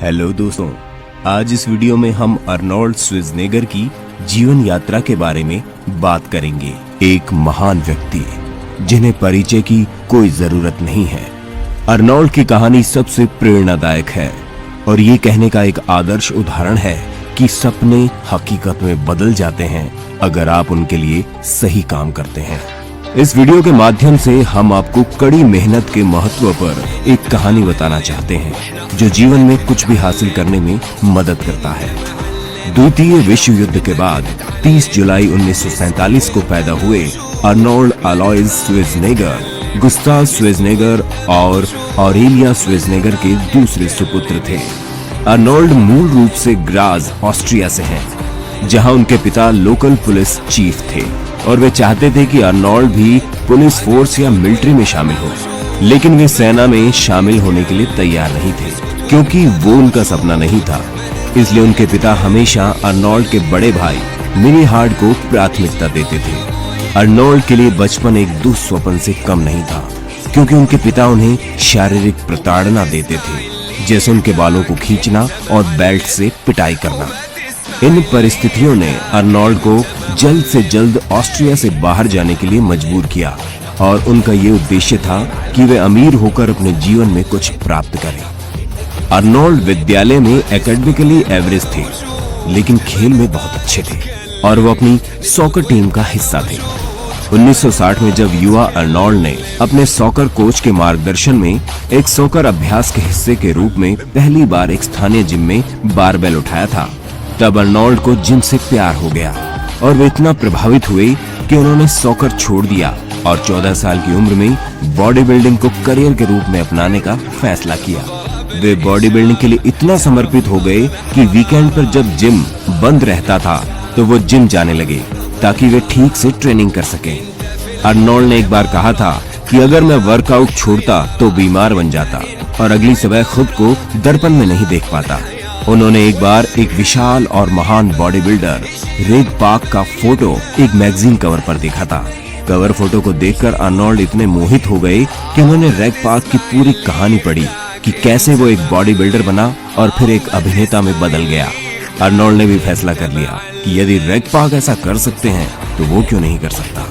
Hello दोस्तों, आज इस वीडियो में हम अर्नोल्ड श्वार्ज़नेगर की जीवन यात्रा के बारे में बात करेंगे। एक महान व्यक्ति जिन्हें परिचय की कोई जरूरत नहीं है। अर्नोल्ड की कहानी सबसे प्रेरणादायक है और ये कहने का एक आदर्श उदाहरण है कि सपने हकीकत में बदल जाते हैं अगर आप उनके लिए सही काम करते हैं। इस वीडियो के माध्यम से हम आपको कड़ी मेहनत के महत्व पर एक कहानी बताना चाहते हैं जो जीवन में कुछ भी हासिल करने में मदद करता है। द्वितीय विश्व युद्ध के बाद 30 जुलाई 1947 को पैदा हुए Arnold alloys Schwarzenegger Gustav Schwarzenegger और ऑरेलिया श्वार्ज़नेगर के दूसरे सुपुत्र थे। अर्नोल्ड मूल रूप से ग्राज, ऑस्ट्रिया से हैं, जहां उनके पिता लोकल पुलिस चीफ थे और वे चाहते थे कि अर्नोल्ड भी पुलिस फोर्स या मिलिट्री में शामिल हो, लेकिन वे सेना में शामिल होने के लिए तैयार नहीं थे क्योंकि वो उनका सपना नहीं था। इसलिए उनके पिता हमेशा अर्नोल्ड के बड़े भाई मिनी हार्ड को प्राथमिकता देते थे। अर्नोल्ड के लिए बचपन एक दुस्वप्न से कम नहीं था क्योंकि उनके पिता उन्हें शारीरिक प्रताड़ना देते थे, जैसे उनके बालों को खींचना और बेल्ट से पिटाई करना। इन परिस्थितियों ने अर्नोल्ड को जल्द से जल्द ऑस्ट्रिया से बाहर जाने के लिए मजबूर किया और उनका ये उद्देश्य था कि वे अमीर होकर अपने जीवन में कुछ प्राप्त करें। अर्नोल्ड विद्यालय में एकेडमिकली एवरेज थे, लेकिन खेल में बहुत अच्छे थे और वो अपनी सॉकर टीम का हिस्सा थे। 1960 में जब युवा अर्नोल्ड ने अपने सॉकर कोच के मार्गदर्शन में एक सॉकर अभ्यास के हिस्से के रूप में पहली बार एक स्थानीय जिम में बारबेल उठाया था, तब अर्नोल्ड को जिम से प्यार हो गया और वे इतना प्रभावित हुए कि उन्होंने सॉकर छोड़ दिया और 14 साल की उम्र में बॉडी बिल्डिंग को करियर के रूप में अपनाने का फैसला किया। वे बॉडी बिल्डिंग के लिए इतना समर्पित हो गए कि वीकेंड पर जब जिम बंद रहता था तो वो जिम जाने लगे ताकि वे ठीक से ट्रेनिंग कर सकें। अर्नोल्ड ने एक बार कहा था कि अगर मैं वर्कआउट छोड़ता तो बीमार बन जाता और अगली सुबह खुद को दर्पण में नहीं देख पाता। उन्होंने एक बार एक विशाल और महान बॉडी बिल्डर रेग पाक का फोटो एक मैगजीन कवर पर देखा था। कवर फोटो को देखकर अर्नोल्ड इतने मोहित हो गए कि उन्होंने रेग पाक की पूरी कहानी पढ़ी कि कैसे वो एक बॉडी बिल्डर बना और फिर एक अभिनेता में बदल गया। अर्नोल्ड ने भी फैसला कर लिया कि यदि रेग पाक ऐसा कर सकते हैं तो वो क्यों नहीं कर सकता।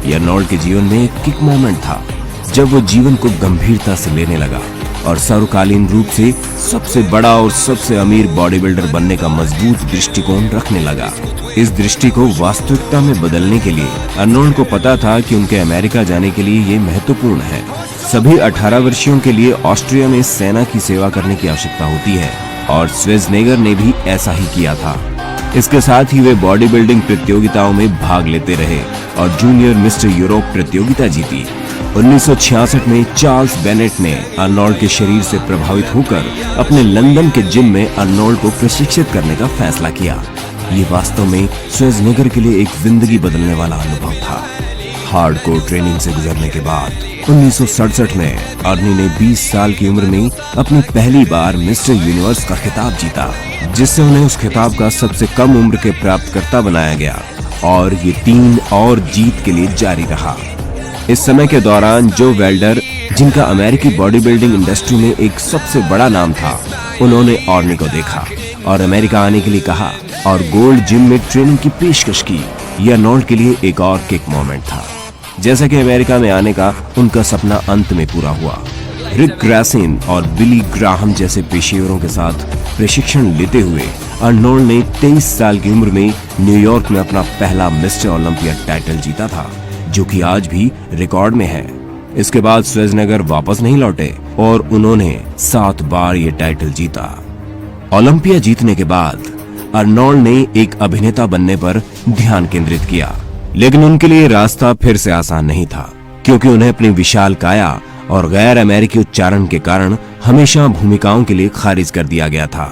ये अर्नोल्ड के जीवन में एक किक मोमेंट था जब वो जीवन को गंभीरता से लेने लगा और सर्वकालीन रूप से सबसे बड़ा और सबसे अमीर बॉडी बिल्डर बनने का मजबूत दृष्टिकोण रखने लगा। इस दृष्टि को वास्तविकता में बदलने के लिए अर्नोल्ड को पता था कि उनके अमेरिका जाने के लिए ये महत्वपूर्ण है। सभी 18 वर्षियों के लिए ऑस्ट्रिया में सेना की सेवा करने की आवश्यकता होती है और श्वार्ज़नेगर ने भी ऐसा ही किया था। इसके साथ ही वे बॉडी बिल्डिंग प्रतियोगिताओं में भाग लेते रहे और जूनियर मिस्टर यूरोप प्रतियोगिता जीती। 1966 में चार्ल्स बेनेट ने अर्नोल्ड के शरीर से प्रभावित होकर अपने लंदन के जिम में अर्नोल्ड को प्रशिक्षित करने का फैसला किया। ये वास्तव में श्वार्ज़नेगर के लिए एक जिंदगी बदलने वाला अनुभव था। हार्डकोर ट्रेनिंग से गुजरने के बाद 1967 में अर्नी ने 20 साल की उम्र में अपनी पहली बार मिस्टर यूनिवर्स का खिताब जीता, जिससे उन्हें उस खिताब का सबसे कम उम्र के प्राप्तकर्ता बनाया गया और ये 3 और जीत के लिए जारी रहा। इस समय के दौरान जो वेल्डर, जिनका अमेरिकी बॉडी बिल्डिंग इंडस्ट्री में एक सबसे बड़ा नाम था, उन्होंने ऑर्नी को देखा और अमेरिका आने के लिए कहा और गोल्ड जिम में ट्रेनिंग की पेशकश की। यह अर्नोल्ड के लिए एक और किक मोमेंट था। जैसा कि अमेरिका में आने का उनका सपना अंत में पूरा हुआ। रिक ग्रासिन और बिली ग्राहम जैसे पेशेवरों के साथ प्रशिक्षण लेते हुए अर्नोल्ड ने 23 साल की उम्र में न्यूयॉर्क में अपना पहला मिस्टर ओलंपिया टाइटल जीता था, जो कि आज भी रिकॉर्ड में है। इसके बाद श्वार्ज़नेगर वापस नहीं लौटे और उन्होंने 7 बार ये टाइटल जीता। ओलंपिया जीतने के बाद अर्नोल्ड ने एक अभिनेता बनने पर ध्यान केंद्रित किया, लेकिन उनके लिए रास्ता फिर से आसान नहीं था क्योंकि उन्हें अपनी विशाल काया और गैर अमेरिकी उच्चारण के कारण हमेशा भूमिकाओं के लिए खारिज कर दिया गया था।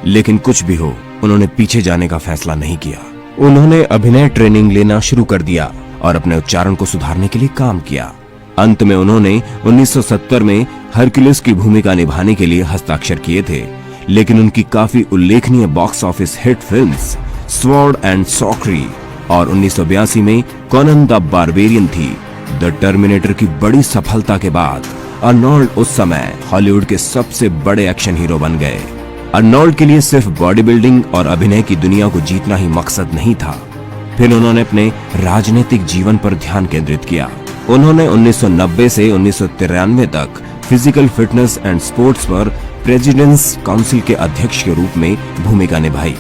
लेकिन कुछ भी हो, उन्होंने पीछे जाने का फैसला नहीं किया। उन्होंने अभिनय ट्रेनिंग लेना शुरू कर दिया और अपने उच्चारण को सुधारने के लिए काम किया। अंत में उन्होंने 1970 में हरक्यूलिस की भूमिका निभाने के लिए हस्ताक्षर किए थे, लेकिन उनकी काफी उल्लेखनीय box office hit films sword and sorcery और 1982 में कॉनन द बारबेरियन थी। द टर्मिनेटर की बड़ी सफलता के बाद अर्नोल्ड उस समय हॉलीवुड के सबसे बड़े एक्शन हीरो बन गए। अर्नोल्ड के लिए सिर्फ बॉडी बिल्डिंग और अभिनय की दुनिया को जीतना ही मकसद नहीं था। फिर उन्होंने अपने राजनीतिक जीवन पर ध्यान केंद्रित किया। उन्होंने 1990 से 1993 तक फिजिकल फिटनेस एंड स्पोर्ट्स पर प्रेसिडेंट्स काउंसिल के अध्यक्ष के रूप में भूमिका निभाई।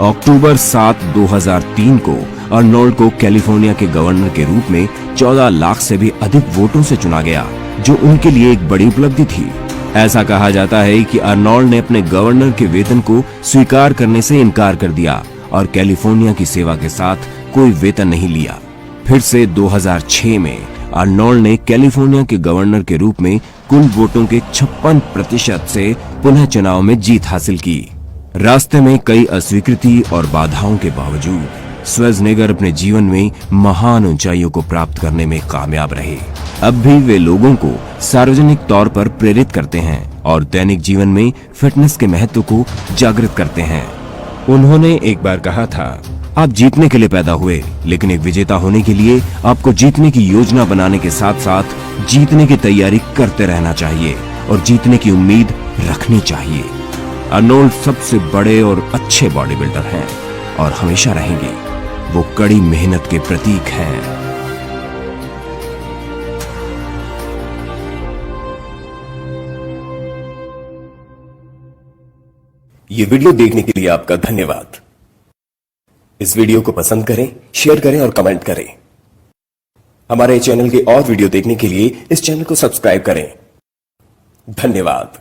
अक्टूबर 7, 2003 को अर्नोल्ड को कैलिफोर्निया के गवर्नर के रूप में 14 लाख से भी अधिक वोटों से चुना गया, जो उनके लिए एक बड़ी उपलब्धि थी। ऐसा कहा जाता है कि अर्नोल्ड ने अपने गवर्नर के वेतन को स्वीकार करने से इनकार कर दिया और कैलिफोर्निया की सेवा के साथ कोई वेतन नहीं लिया। फिर से 2006 में अर्नोल्ड ने कैलिफोर्निया के गवर्नर के रूप में कुल वोटों के 56% से पुनः चुनाव में जीत हासिल की। रास्ते में कई अस्वीकृति और बाधाओं के बावजूद श्वार्ज़नेगर अपने जीवन में महान ऊंचाइयों को प्राप्त करने में कामयाब रहे। अब भी वे लोगों को सार्वजनिक तौर पर प्रेरित करते हैं और दैनिक जीवन में फिटनेस के महत्व को जागृत करते हैं। उन्होंने एक बार कहा था, आप जीतने के लिए पैदा हुए, लेकिन एक विजेता होने के लिए आपको जीतने की योजना बनाने के साथ साथ जीतने की तैयारी करते रहना चाहिए और जीतने की उम्मीद रखनी चाहिए। अर्नोल्ड सबसे बड़े और अच्छे बॉडी बिल्डर हैं और हमेशा रहेंगे। वो कड़ी मेहनत के प्रतीक हैं। ये वीडियो देखने के लिए आपका धन्यवाद। इस वीडियो को पसंद करें, शेयर करें और कमेंट करें। हमारे चैनल के और वीडियो देखने के लिए इस चैनल को सब्सक्राइब करें। धन्यवाद।